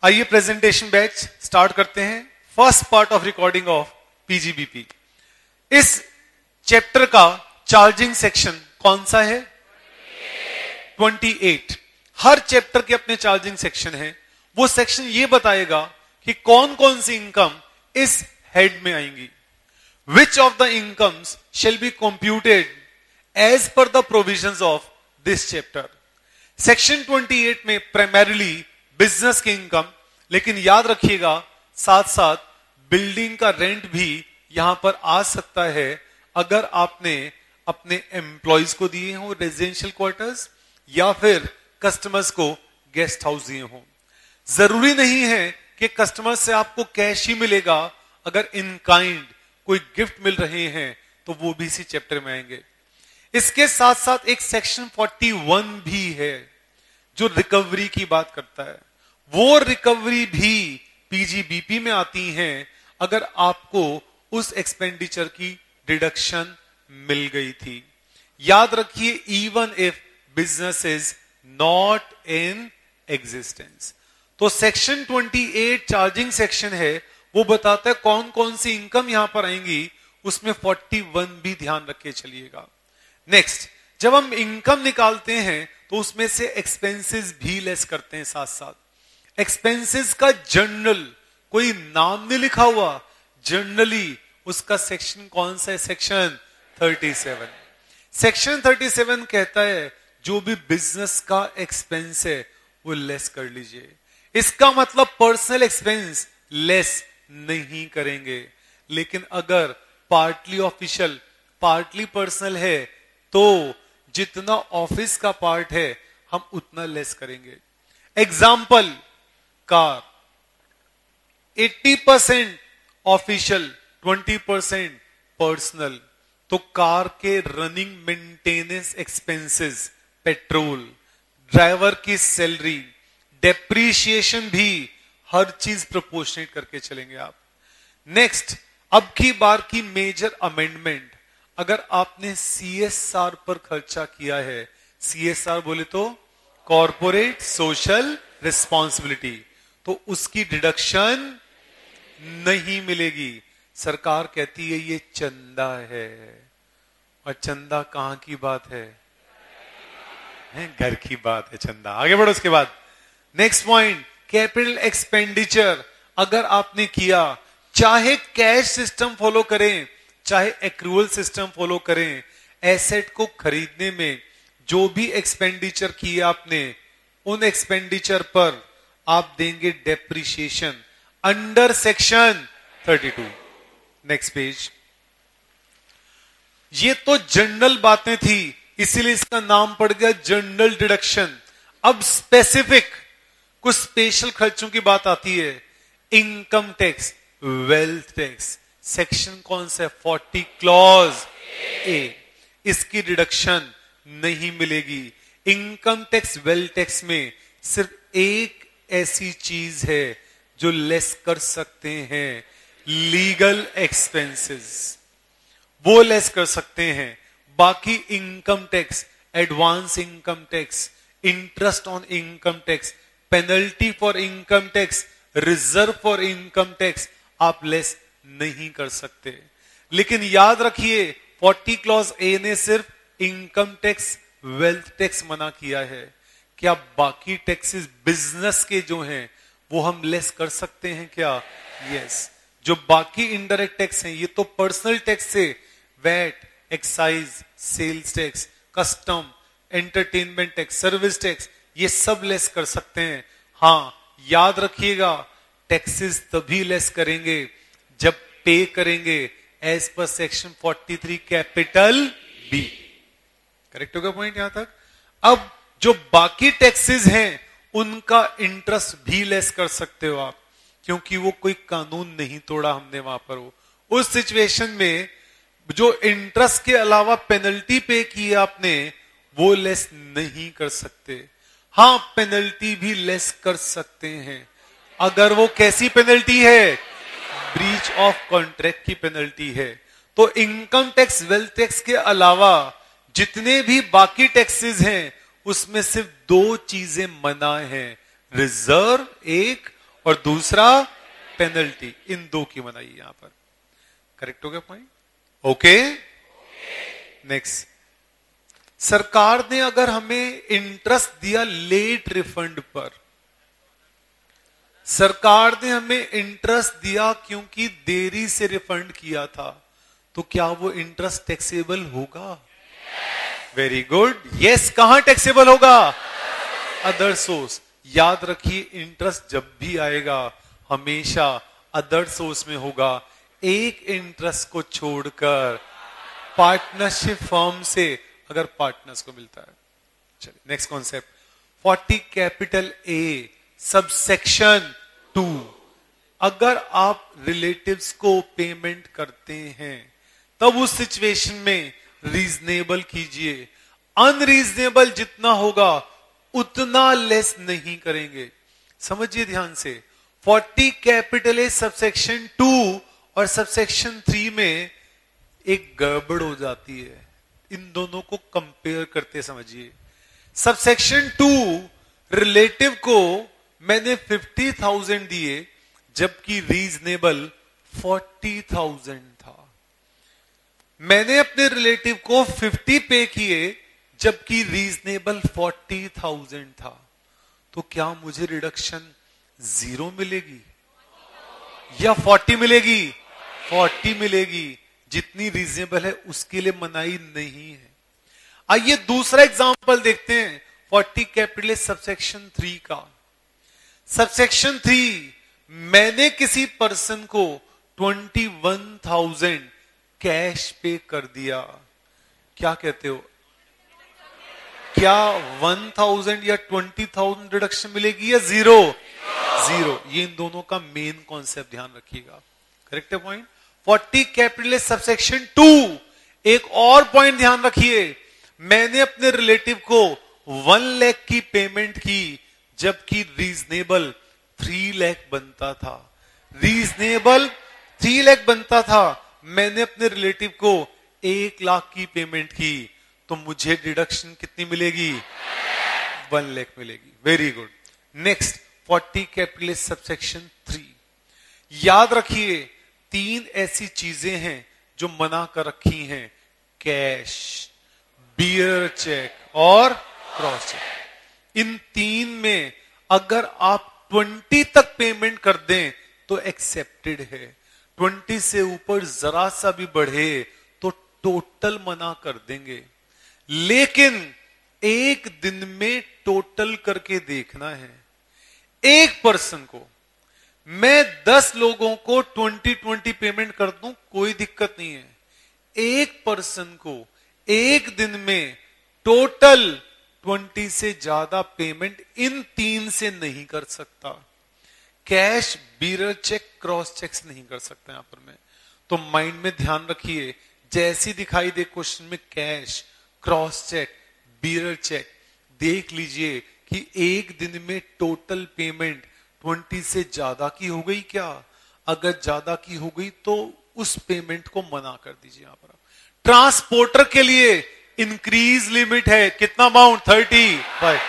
आइए presentation batch start करते हैं। First part of recording of PGBP. इस चैप्टर का चार्जिंग सेक्शन कौन सा है? 28। हर चैप्टर के अपने चार्जिंग सेक्शन है। वो सेक्शन ये बताएगा कि कौन कौन सी इनकम इस हेड में आएंगी। Which of the incomes shall be computed as per the provisions of this chapter. Section 28 में प्राइमरीली बिजनेस की इनकम, लेकिन याद रखिएगा साथ साथ बिल्डिंग का रेंट भी यहां पर आ सकता है अगर आपने अपने एम्प्लॉयज को दिए हो रेजिडेंशियल क्वार्टर्स या फिर कस्टमर्स को गेस्ट हाउस दिए हो। जरूरी नहीं है कि कस्टमर से आपको कैश ही मिलेगा। अगर इन काइंड कोई गिफ्ट मिल रहे हैं तो वो भी इसी चैप्टर में आएंगे। इसके साथ साथ एक सेक्शन 41 भी है जो रिकवरी की बात करता है। वो रिकवरी भी पीजीबीपी में आती हैं अगर आपको उस एक्सपेंडिचर की डिडक्शन मिल गई थी। याद रखिए, even if business is not in existence. तो सेक्शन 28 चार्जिंग सेक्शन है, वो बताता है कौन कौन सी इनकम यहां पर आएंगी। उसमें 41 भी ध्यान रखे चलिएगा। नेक्स्ट, जब हम इनकम निकालते हैं तो उसमें से एक्सपेंसेस भी लेस करते हैं। साथ साथ एक्सपेंसेस का जर्नल, कोई नाम नहीं लिखा हुआ, जर्नली उसका सेक्शन कौन सा है? सेक्शन 37। सेक्शन 37 कहता है जो भी बिजनेस का एक्सपेंस है वो लेस कर लीजिए। इसका मतलब पर्सनल एक्सपेंस लेस नहीं करेंगे, लेकिन अगर पार्टली ऑफिशियल पार्टली पर्सनल है तो जितना ऑफिस का पार्ट है हम उतना लेस करेंगे। एग्जाम्पल, कार 80% ऑफिशियल 20% पर्सनल, तो कार के running maintenance expenses, petrol, driver की सैलरी, डेप्रीशिएशन भी हर चीज प्रोपोर्शनेट करके चलेंगे आप। नेक्स्ट, अब की बार की मेजर अमेंडमेंट, अगर आपने सीएसआर पर खर्चा किया है, सीएसआर बोले तो कॉर्पोरेट सोशल रिस्पॉन्सिबिलिटी, तो उसकी डिडक्शन नहीं मिलेगी। सरकार कहती है ये चंदा है, और चंदा कहां की बात है? घर की बात है चंदा। आगे बढ़ो। उसके बाद नेक्स्ट पॉइंट, कैपिटल एक्सपेंडिचर अगर आपने किया, चाहे कैश सिस्टम फॉलो करें चाहे एक्रूअल सिस्टम फॉलो करें, एसेट को खरीदने में जो भी एक्सपेंडिचर किया आपने, उन एक्सपेंडिचर पर आप देंगे depreciation under section 32। Next page. ये तो जनरल बातें थी, इसीलिए इसका नाम पड़ गया जनरल डिडक्शन। अब स्पेसिफिक कुछ स्पेशल खर्चों की बात आती है। Income tax, wealth tax, section कौन सा है? 40 क्लॉज ए। इसकी डिडक्शन नहीं मिलेगी। इनकम टैक्स वेल्थ टैक्स में सिर्फ एक ऐसी चीज है जो लेस कर सकते हैं, लीगल एक्सपेंसेस, वो लेस कर सकते हैं। बाकी income tax, advance income tax, interest on income tax, penalty for income tax, reserve for income tax आप लेस नहीं कर सकते। लेकिन याद रखिए 40 क्लॉज ए ने सिर्फ इनकम टैक्स वेल्थ टैक्स मना किया है। क्या बाकी टैक्सेस बिजनेस के जो हैं वो हम लेस कर सकते हैं क्या? यस। जो बाकी इनडायरेक्ट टैक्स हैं, ये तो पर्सनल टैक्स से VAT, excise, sales tax, custom, entertainment tax, service tax, ये सब लेस कर सकते हैं। हाँ, याद रखिएगा टैक्सेस तभी लेस करेंगे जब पे करेंगे as per section 43 capital B. Correct होगा पॉइंट यहां तक? अब जो बाकी टैक्सेस हैं उनका इंटरेस्ट भी लेस कर सकते हो आप, क्योंकि वो कोई कानून नहीं तोड़ा हमने वहां पर। हो उस सिचुएशन में जो इंटरेस्ट के अलावा पेनल्टी पे की आपने, वो लेस नहीं कर सकते। हाँ, पेनल्टी भी लेस कर सकते हैं। अगर वो कैसी पेनल्टी है? ब्रीच ऑफ कॉन्ट्रैक्ट की पेनल्टी है। तो इनकम टैक्स वेल्थ टैक्स के अलावा जितने भी बाकी टैक्सेस हैं उसमें सिर्फ दो चीजें मना है, रिजर्व एक और दूसरा पेनल्टी, इन दो की बनाई यहां पर। करेक्ट हो गया पॉइंट? Okay, next. सरकार ने अगर हमें इंटरेस्ट दिया लेट रिफंड पर, सरकार ने हमें इंटरेस्ट दिया क्योंकि देरी से रिफंड किया था, तो क्या वो इंटरेस्ट टैक्सेबल होगा? Very good, yes. कहां टैक्सेबल होगा? Other source. याद रखिए, इंटरेस्ट जब भी आएगा हमेशा अदर सोर्स में होगा, एक इंटरेस्ट को छोड़कर पार्टनरशिप फर्म से अगर पार्टनर्स को मिलता है। चलिए next concept, 40 capital A subsection 2। अगर आप रिलेटिव्स को पेमेंट करते हैं तब उस सिचुएशन में रीजनेबल कीजिए, अनरीजनेबल जितना होगा उतना लेस नहीं करेंगे। समझिए ध्यान से, 40 कैपिटल ए सबसेक्शन 2 और सबसेक्शन 3 में एक गड़बड़ हो जाती है। इन दोनों को कंपेयर करते समझिए। सबसेक्शन 2, रिलेटिव को मैंने 50,000 दिए जबकि रीजनेबल 40,000 था। मैंने अपने रिलेटिव को 50 पे किए जबकि रीजनेबल 40,000 था, तो क्या मुझे रिडक्शन 0 मिलेगी या 40 मिलेगी? 40 मिलेगी। जितनी रीजनेबल है उसके लिए मनाही नहीं है। आइए दूसरा एग्जांपल देखते हैं 40 कैपिटल सबसेक्शन 3 का। सबसेक्शन 3, मैंने किसी पर्सन को 21,000 कैश पे कर दिया। क्या कहते हो? क्या 1,000 या 20,000 रिडक्शन मिलेगी या 0? 0। ये इन दोनों का मेन कॉन्सेप्ट ध्यान रखिएगा। करेक्ट है पॉइंट? 40 कैपिटल सबसेक्शन 2, एक और पॉइंट ध्यान रखिए, मैंने अपने रिलेटिव को 1 लाख की पेमेंट की जबकि रीजनेबल 3 लाख बनता था। रीजनेबल 3 लाख बनता था, मैंने अपने रिलेटिव को 1 लाख की पेमेंट की, तो मुझे डिडक्शन कितनी मिलेगी? 1 लाख मिलेगी। Very good. Next 40 capital subsection 3। याद रखिए, 3 ऐसी चीजें हैं जो मना कर रखी हैं, कैश, बियर चेक और क्रॉस चेक। इन 3 में अगर आप 20 तक पेमेंट कर दें तो एक्सेप्टेड है, 20 से ऊपर जरा सा भी बढ़े तो टोटल मना कर देंगे। लेकिन एक दिन में टोटल करके देखना है। एक पर्सन को मैं 10 लोगों को 20-20 पेमेंट कर दूं, कोई दिक्कत नहीं है। एक पर्सन को एक दिन में टोटल 20 से ज्यादा पेमेंट इन 3 से नहीं कर सकता। Cash, bearer cheque, cross cheques नहीं कर सकता यहां पर मैं। तो माइंड में ध्यान रखिए, जैसी दिखाई दे क्वेश्चन में cash, cross cheque, bearer cheque, देख लीजिए कि एक दिन में टोटल पेमेंट 20 से ज्यादा की हो गई क्या? अगर ज्यादा की हो गई तो उस पेमेंट को मना कर दीजिए। यहां पर ट्रांसपोर्टर के लिए इंक्रीज लिमिट है, कितना अमाउंट? 35।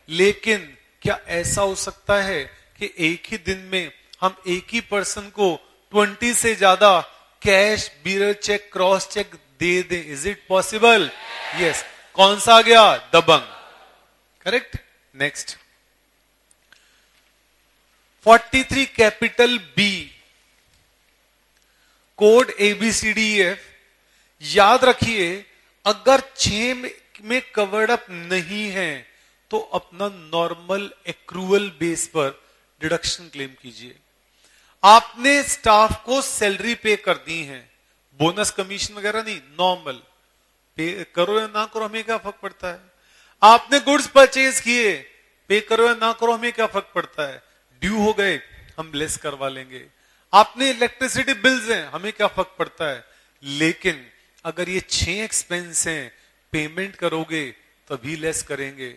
लेकिन क्या ऐसा हो सकता है कि एक ही दिन में हम एक ही पर्सन को 20 से ज्यादा cash, bearer cheque, cross cheque दे दें? Is it possible? यस। कौन सा आ गया? दबंग। Correct. Next 43 capital B, code ABCDEF। याद रखिए, अगर 6 में कवर्ड अप नहीं है तो अपना नॉर्मल एक्रूअल बेस पर डिडक्शन क्लेम कीजिए। आपने स्टाफ को सैलरी पे कर दी है, बोनस कमीशन वगैरह नहीं, नॉर्मल पे करो या ना करो हमें क्या फर्क पड़ता है। आपने गुड्स परचेज किए, पे करो या ना करो हमें क्या फर्क पड़ता है। ड्यू हो गए हम लेस करवा लेंगे। आपने इलेक्ट्रिसिटी बिल्स हैं, हमें क्या फर्क पड़ता है। लेकिन अगर ये 6 एक्सपेंस हैं, पेमेंट करोगे तभी लेस करेंगे।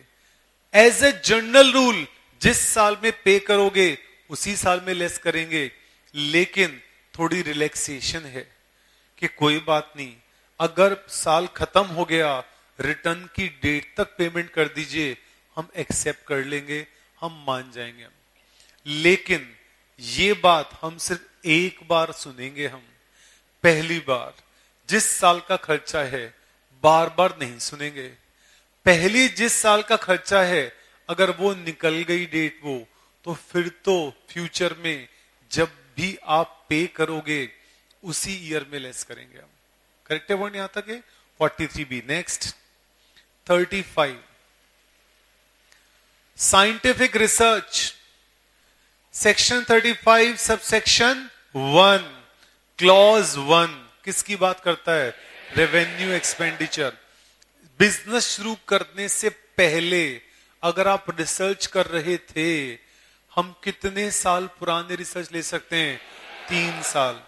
एज ए जनरल रूल, जिस साल में पे करोगे उसी साल में लेस करेंगे। लेकिन थोड़ी रिलैक्सेशन है कि कोई बात नहीं, अगर साल खत्म हो गया, रिटर्न की डेट तक पेमेंट कर दीजिए, हम एक्सेप्ट कर लेंगे, हम मान जाएंगे। लेकिन ये बात हम सिर्फ एक बार सुनेंगे। हम पहली बार जिस साल का खर्चा है बार बार नहीं सुनेंगे। पहली जिस साल का खर्चा है अगर वो निकल गई डेट वो, तो फिर तो फ्यूचर में जब भी आप पे करोगे उसी ईयर में लेस करेंगे हम। करेक्ट है वर्ड यहां तक है। 43B। Next 35 scientific research. Section 35 subsection 1 clause 1 किसकी बात करता है? Revenue expenditure. बिजनेस शुरू करने से पहले अगर आप रिसर्च कर रहे थे, हम कितने साल पुराने रिसर्च ले सकते हैं? 3 साल।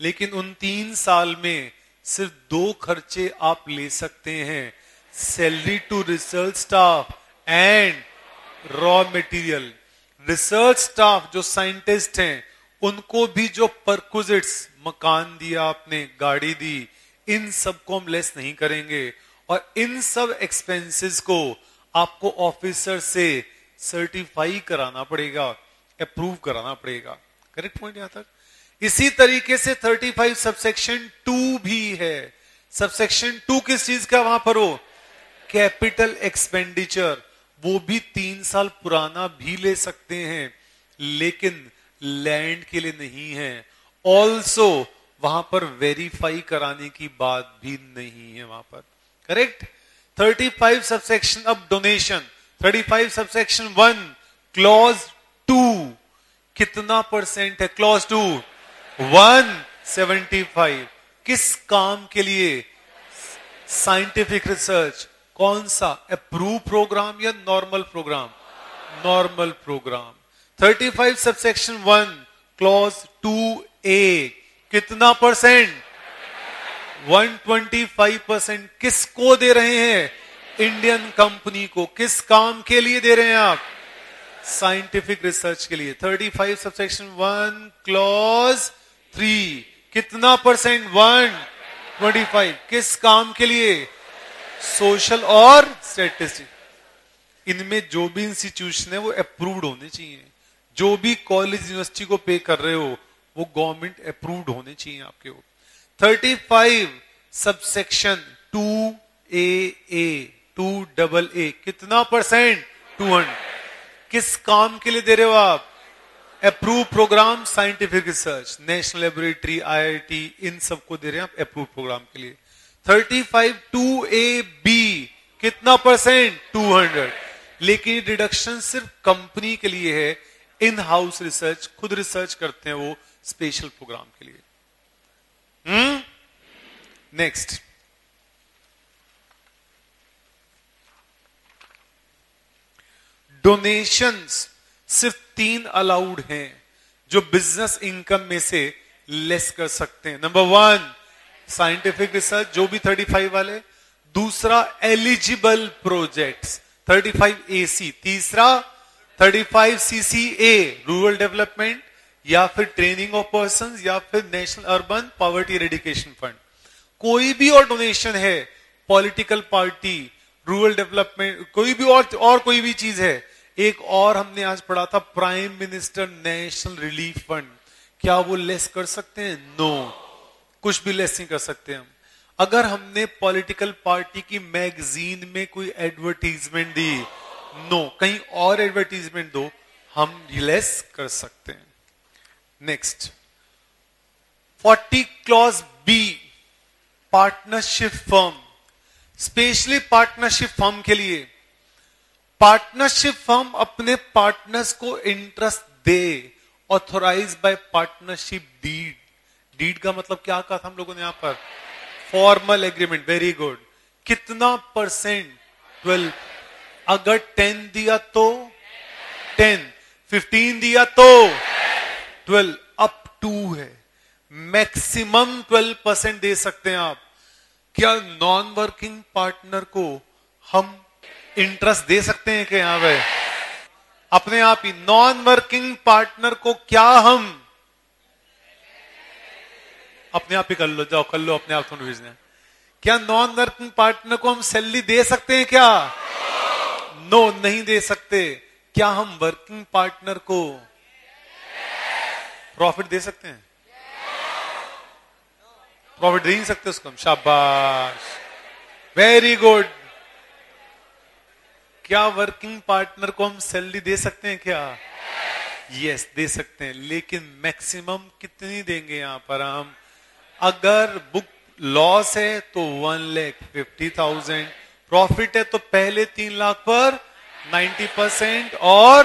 लेकिन उन 3 साल में सिर्फ 2 खर्चे आप ले सकते हैं, salary to research staff and raw material. Research staff जो साइंटिस्ट हैं उनको भी जो परक्विजिट्स, मकान दिया आपने, गाड़ी दी, इन सब को हम लेस नहीं करेंगे। और इन सब एक्सपेंसेस को आपको ऑफिसर से सर्टिफाई कराना पड़ेगा, अप्रूव कराना पड़ेगा। करेक्ट पॉइंट यहां तक। इसी तरीके से 35 सबसेक्शन 2 भी है। सबसेक्शन 2 किस चीज का वहां पर हो? Capital expenditure. वो भी 3 साल पुराना भी ले सकते हैं, लेकिन लैंड के लिए नहीं है। ऑल्सो वहां पर वेरीफाई कराने की बात भी नहीं है वहां पर। करेक्ट। 35 सबसेक्शन अब डोनेशन। 35 सबसेक्शन 1 क्लॉज 2 कितना परसेंट है? क्लॉज 2 175। किस काम के लिए? Scientific research. कौन सा? अप्रूव प्रोग्राम या normal programme? Normal programme. 35 subsection 1 clause 2A कितना परसेंट? 125%। किसको दे रहे हैं? इंडियन कंपनी को। किस काम के लिए दे रहे हैं आप? साइंटिफिक रिसर्च के लिए। 35 सबसेक्शन 1 क्लॉज 3 कितना परसेंट? 125। किस काम के लिए? सोशल और स्टैटिस्टिक। इनमें जो भी इंस्टीट्यूशन है वो अप्रूव्ड होने चाहिए। जो भी कॉलेज यूनिवर्सिटी को पे कर रहे हो वो गवर्नमेंट अप्रूव्ड होने चाहिए आपके वो। 35 सबसेक्शन 2AA 2AA कितना परसेंट? 200। किस काम के लिए दे रहे हो आप? Approve programme scientific research. National laboratory, IIT, इन सबको दे रहे हैं आप अप्रूव प्रोग्राम के लिए। 35 2AB कितना परसेंट? 200। लेकिन रिडक्शन सिर्फ कंपनी के लिए है। इन हाउस रिसर्च, खुद रिसर्च करते हैं वो स्पेशल प्रोग्राम के लिए। नेक्स्ट डोनेशंस सिर्फ 3 अलाउड हैं जो बिजनेस इनकम में से लेस कर सकते हैं। नंबर 1 साइंटिफिक रिसर्च, जो भी 35 वाले। दूसरा एलिजिबल प्रोजेक्ट्स 35AC। तीसरा 35CCA रूरल डेवलपमेंट या फिर ट्रेनिंग ऑफ पर्सन या फिर national urban poverty eradication fund. कोई भी और डोनेशन है, पॉलिटिकल पार्टी, रूरल डेवलपमेंट, कोई भी और कोई भी चीज है। एक और हमने आज पढ़ा था prime minister national relief fund, क्या वो लेस कर सकते हैं? नो, कुछ भी लेस नहीं कर सकते हम। अगर हमने पॉलिटिकल पार्टी की मैगजीन में कोई एडवर्टीजमेंट दी, नो, कहीं और एडवर्टीजमेंट दो, हम लेस कर सकते हैं। Next 40 clause B partnership firm. Specially partnership firm के लिए, पार्टनरशिप फर्म अपने पार्टनर्स को इंटरेस्ट दे, authorise by partnership deed. Deed का मतलब क्या कहा था हम लोगों ने यहां पर? Formal agreement. Very good. कितना परसेंट? 12। अगर 10 दिया तो 10, 15 दिया तो 12, अप टू है। मैक्सिमम 12% दे सकते हैं आप। क्या नॉन वर्किंग पार्टनर को हम इंटरेस्ट दे सकते हैं क्या यहां पे? अपने आप ही नॉन वर्किंग पार्टनर को क्या हम अपने आप ही कर लो, जाओ कर लो अपने आप, थोड़ा भेजना। क्या नॉन वर्किंग पार्टनर को हम सैलरी दे सकते हैं क्या? नो, नहीं दे सकते। क्या हम वर्किंग पार्टनर को प्रॉफिट दे सकते हैं? प्रॉफिट दे नहीं सकते उसको हम? शाबाश, वेरी गुड। क्या वर्किंग पार्टनर को हम सैलरी दे सकते हैं क्या? यस, दे सकते हैं, लेकिन मैक्सिमम कितनी देंगे यहां पर हम? अगर बुक लॉस है तो 1,50,000, प्रॉफिट है तो पहले 3 लाख पर 90% और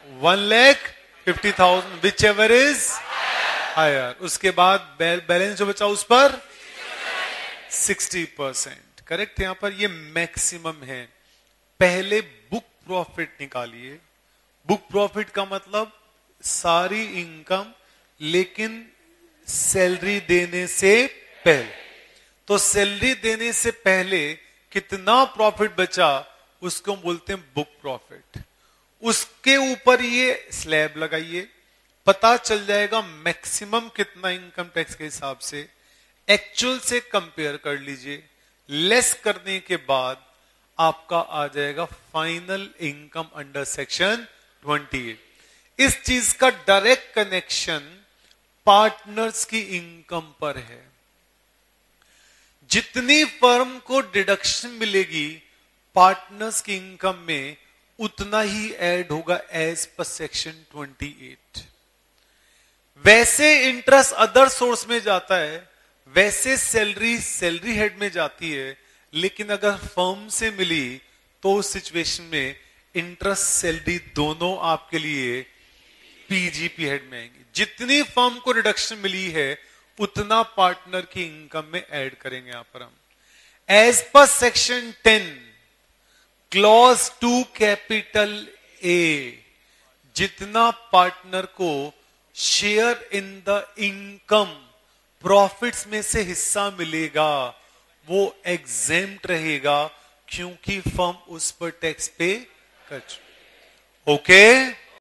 1,50,000 विच एवर इज हायर। उसके बाद बैलेंस जो बचा उस पर 60%। करेक्ट, यहां पर ये मैक्सिमम है। पहले बुक प्रॉफिट निकालिए। बुक प्रॉफिट का मतलब सारी इनकम लेकिन सैलरी देने से पहले। तो सैलरी देने से पहले कितना प्रॉफिट बचा उसको बोलते हैं बुक प्रॉफिट। उसके ऊपर ये स्लैब लगाइए, पता चल जाएगा मैक्सिमम कितना इनकम टैक्स के हिसाब से। एक्चुअल से कंपेयर कर लीजिए, लेस करने के बाद आपका आ जाएगा फाइनल इनकम अंडर सेक्शन 28। इस चीज का डायरेक्ट कनेक्शन पार्टनर्स की इनकम पर है। जितनी फर्म को डिडक्शन मिलेगी पार्टनर्स की इनकम में, उतना ही ऐड होगा एज पर सेक्शन 28। वैसे इंटरेस्ट अदर सोर्स में जाता है, वैसे सैलरी हेड में जाती है, लेकिन अगर फर्म से मिली तो उस सिचुएशन में इंटरेस्ट सैलरी दोनों आपके लिए पीजीपी हेड में आएंगे। जितनी फर्म को रिडक्शन मिली है उतना पार्टनर की इनकम में ऐड करेंगे यहां पर हम। As per section 10 clause 2 capital A, जितना पार्टनर को share in the income profits में से हिस्सा मिलेगा वो एग्जेम्प्ट रहेगा, क्योंकि फर्म उस पर टैक्स पे कर चुकी। ओके